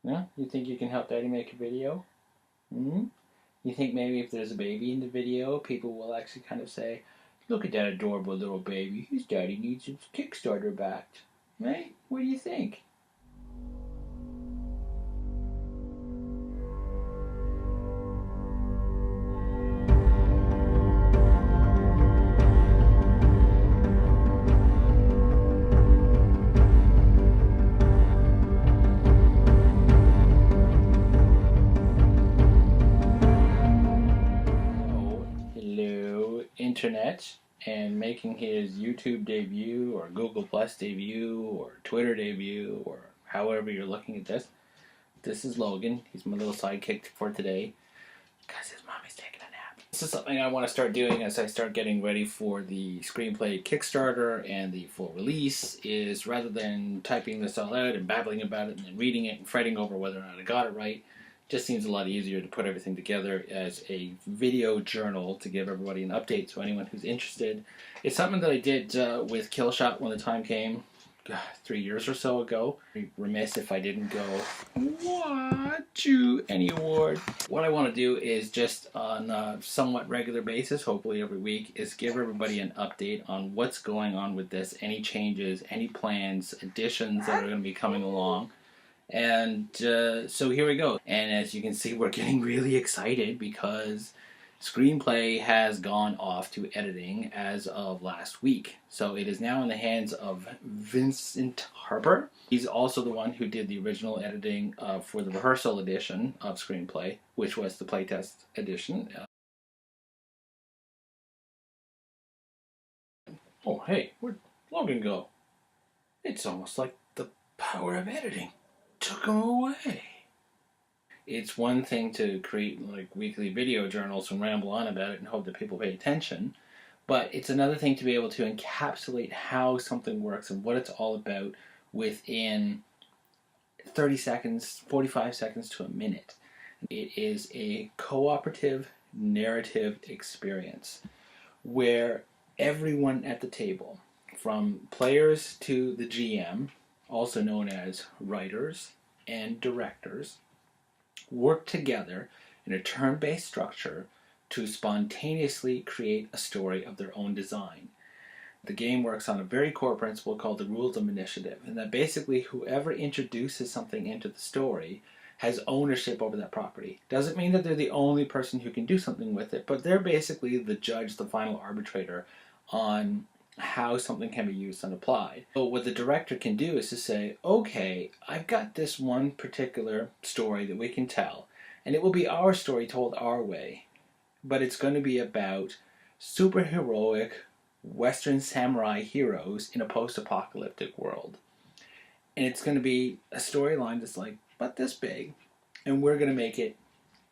Yeah? You think you can help Daddy make a video? Hmm? You think maybe if there's a baby in the video, people will actually kind of say, look at that adorable little baby. His daddy needs his Kickstarter backed. Right? What do you think? Hello, Internet, and making his YouTube debut, or Google Plus debut, or Twitter debut, or however you're looking at this. This is Logan. He's my little sidekick for today, because his mommy's taking a nap. This is something I want to start doing as I start getting ready for the screenplay Kickstarter and the full release, is rather than typing this all out and babbling about it and then reading it and fretting over whether or not I got it right, just seems a lot easier to put everything together as a video journal to give everybody an update. So anyone who's interested, it's something that I did with Killshot when the time came, 3 years or so ago. I'd be remiss if I didn't go, what, you any award. What I want to do is just on a somewhat regular basis, hopefully every week, is give everybody an update on what's going on with this, any changes, any plans, additions that are going to be coming along. And so here we go. And as you can see, we're getting really excited because screenplay has gone off to editing as of last week. So it is now in the hands of Vincent Harper. He's also the one who did the original editing for the rehearsal edition of screenplay, which was the playtest edition. Oh, hey, where'd Logan go? It's almost like the power of editing took him away. It's one thing to create like weekly video journals and ramble on about it and hope that people pay attention, but it's another thing to be able to encapsulate how something works and what it's all about within 30 seconds, 45 seconds to a minute. It is a cooperative narrative experience where everyone at the table, from players to the GM, also known as writers and directors, work together in a turn-based structure to spontaneously create a story of their own design. The game works on a very core principle called the rules of initiative, and that basically whoever introduces something into the story has ownership over that property. Doesn't mean that they're the only person who can do something with it, but they're basically the judge, the final arbitrator on how something can be used and applied. So what the director can do is to say, okay, I've got this one particular story that we can tell, and it will be our story told our way, but it's going to be about superheroic Western samurai heroes in a post-apocalyptic world. And it's going to be a storyline that's like, but this big, and we're going to make it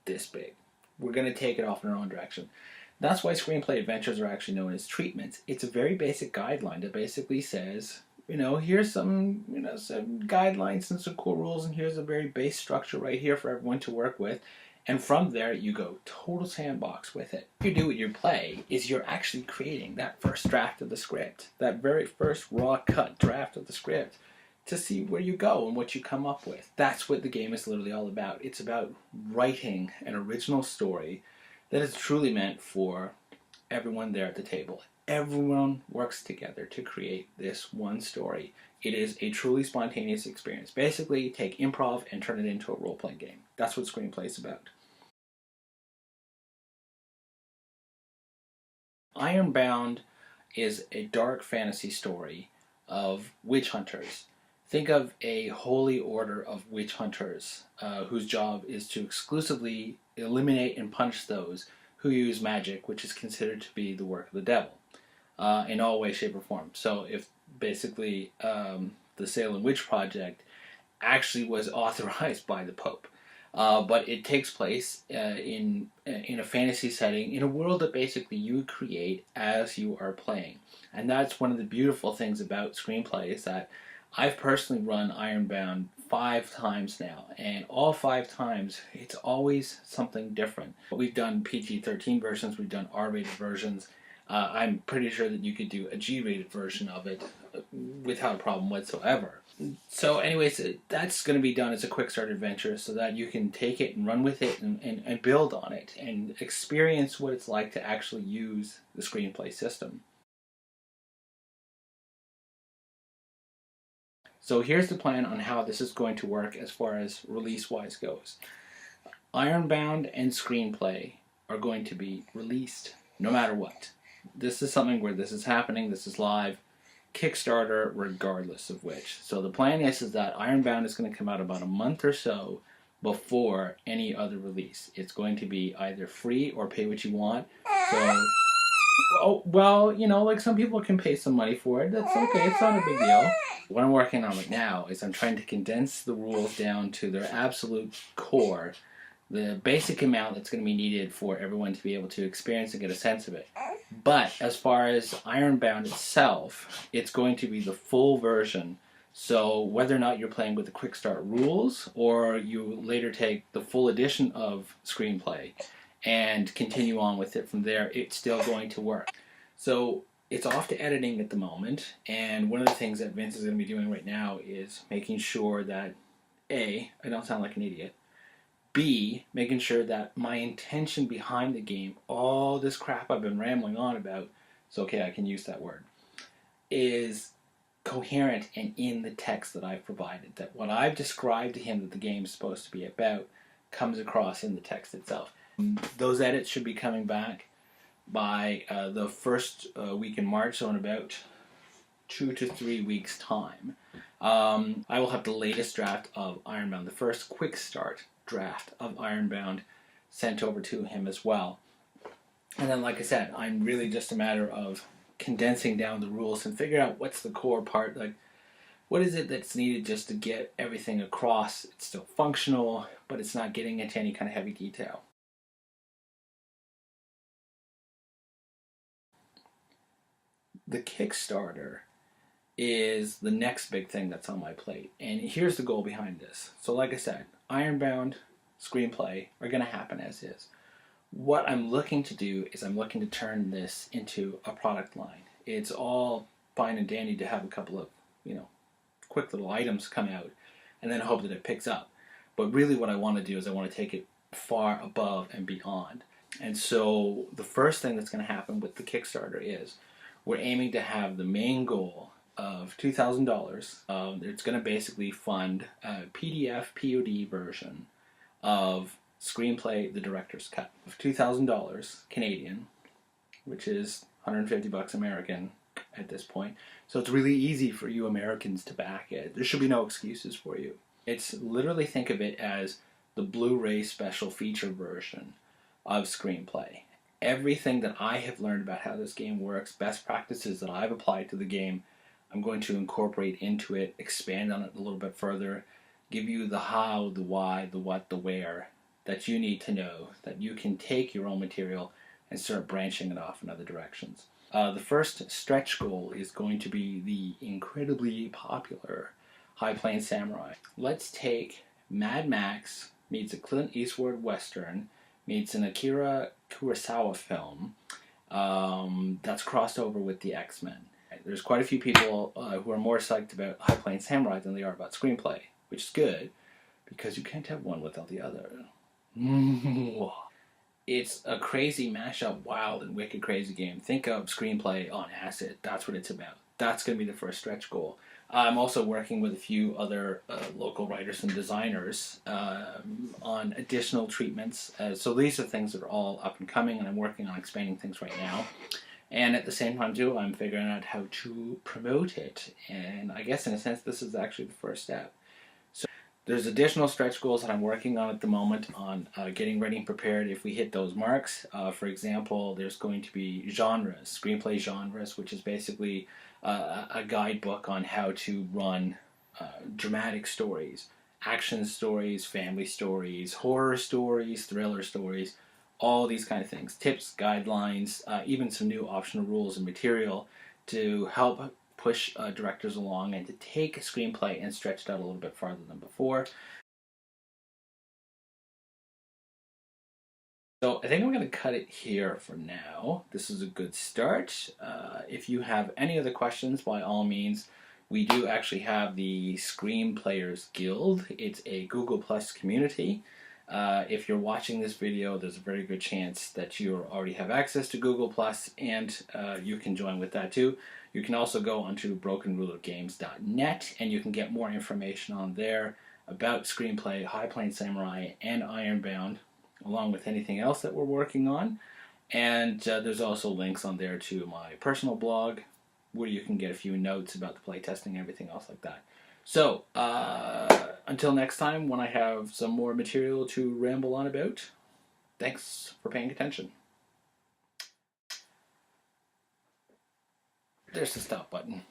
this big. We're going to take it off in our own direction. That's why screenplay adventures are actually known as treatments. It's a very basic guideline that basically says, here's some guidelines and some cool rules, and here's a very base structure right here for everyone to work with. And from there, you go total sandbox with it. What you do with your play is you're actually creating that first draft of the script, that very first raw cut draft of the script, to see where you go and what you come up with. That's what the game is literally all about. It's about writing an original story that is truly meant for everyone there at the table. Everyone works together to create this one story. It is a truly spontaneous experience. Basically, take improv and turn it into a role-playing game. That's what screenplay is about. Ironbound is a dark fantasy story of witch hunters. Think of a holy order of witch hunters whose job is to exclusively eliminate and punish those who use magic, which is considered to be the work of the devil, in all way, shape, or form. So if basically the Salem Witch Project actually was authorized by the Pope, but it takes place in a fantasy setting, in a world that basically you create as you are playing. And that's one of the beautiful things about screenplay, is that I've personally run Ironbound 5 times now, and all 5 times it's always something different. We've done PG-13 versions, we've done R-rated versions. I'm pretty sure that you could do a G-rated version of it without a problem whatsoever. So anyways, that's going to be done as a quick start adventure so that you can take it and run with it and build on it and experience what it's like to actually use the screenplay system. So here's the plan on how this is going to work as far as release-wise goes. Ironbound and Screenplay are going to be released no matter what. This is something where this is happening, this is live, Kickstarter regardless of which. So the plan is that Ironbound is going to come out about a month or so before any other release. It's going to be either free or pay what you want. So, oh, well, you know, like some people can pay some money for it. That's okay. It's not a big deal. What I'm working on right now is I'm trying to condense the rules down to their absolute core, the basic amount that's going to be needed for everyone to be able to experience and get a sense of it. But as far as Ironbound itself, it's going to be the full version. So whether or not you're playing with the quick start rules or you later take the full edition of Screenplay and continue on with it from there, it's still going to work. So it's off to editing at the moment, and one of the things that Vince is going to be doing right now is making sure that A, I don't sound like an idiot, B, making sure that my intention behind the game, all this crap I've been rambling on about, so okay, I can use that word, is coherent and in the text that I've provided. That what I've described to him that the game is supposed to be about comes across in the text itself. Those edits should be coming back by the first week in March, so in about 2 to 3 weeks' time. I will have the latest draft of Ironbound, the first quick start draft of Ironbound, sent over to him as well. And then, like I said, I'm really just a matter of condensing down the rules and figure out what's the core part. Like, what is it that's needed just to get everything across? It's still functional, but it's not getting into any kind of heavy detail. The Kickstarter is the next big thing that's on my plate. And here's the goal behind this. So like I said, Ironbound, Screenplay are going to happen as is. What I'm looking to do is I'm looking to turn this into a product line. It's all fine and dandy to have a couple of, quick little items come out and then hope that it picks up. But really what I want to do is I want to take it far above and beyond. And so the first thing that's going to happen with the Kickstarter is we're aiming to have the main goal of $2,000. It's going to basically fund a PDF POD version of Screenplay the Director's Cut of $2,000 Canadian, which is $150 American at this point. So it's really easy for you Americans to back it. There should be no excuses for you. It's literally, think of it as the Blu-ray special feature version of Screenplay. Everything that I have learned about how this game works, best practices that I've applied to the game, I'm going to incorporate into it, expand on it a little bit further, give you the how, the why, the what, the where that you need to know, that you can take your own material and start branching it off in other directions. The first stretch goal is going to be the incredibly popular High Plains Samurai. Let's take Mad Max meets a Clint Eastwood Western meets an Akira Kurosawa film that's crossed over with the X-Men. There's quite a few people who are more psyched about High Plains Samurai than they are about Screenplay, which is good, because you can't have one without the other. It's a crazy mashup, wild and wicked crazy game. Think of Screenplay on acid. That's what it's about. That's going to be the first stretch goal. I'm also working with a few other local writers and designers on additional treatments. So these are things that are all up and coming, and I'm working on expanding things right now. And at the same time, too, I'm figuring out how to promote it. And I guess, in a sense, this is actually the first step. So there's additional stretch goals that I'm working on at the moment on getting ready and prepared if we hit those marks. For example, there's going to be genres, screenplay genres, which is basically a guidebook on how to run dramatic stories, action stories, family stories, horror stories, thriller stories, all these kind of things. Tips, guidelines, even some new optional rules and material to help push directors along and to take a screenplay and stretch it out a little bit farther than before. So I think I'm going to cut it here for now. This is a good start. If you have any other questions, by all means, We do actually have the Screen Players Guild. It's a Google Plus community. If you're watching this video, there's a very good chance that you already have access to Google Plus, and you can join with that too. You can also go onto brokenrulergames.net, and you can get more information on there about Screenplay, High Plains Samurai, and Ironbound, along with anything else that we're working on. And there's also links on there to my personal blog, where you can get a few notes about the playtesting and everything else like that. So, until next time, when I have some more material to ramble on about, thanks for paying attention. There's the stop button.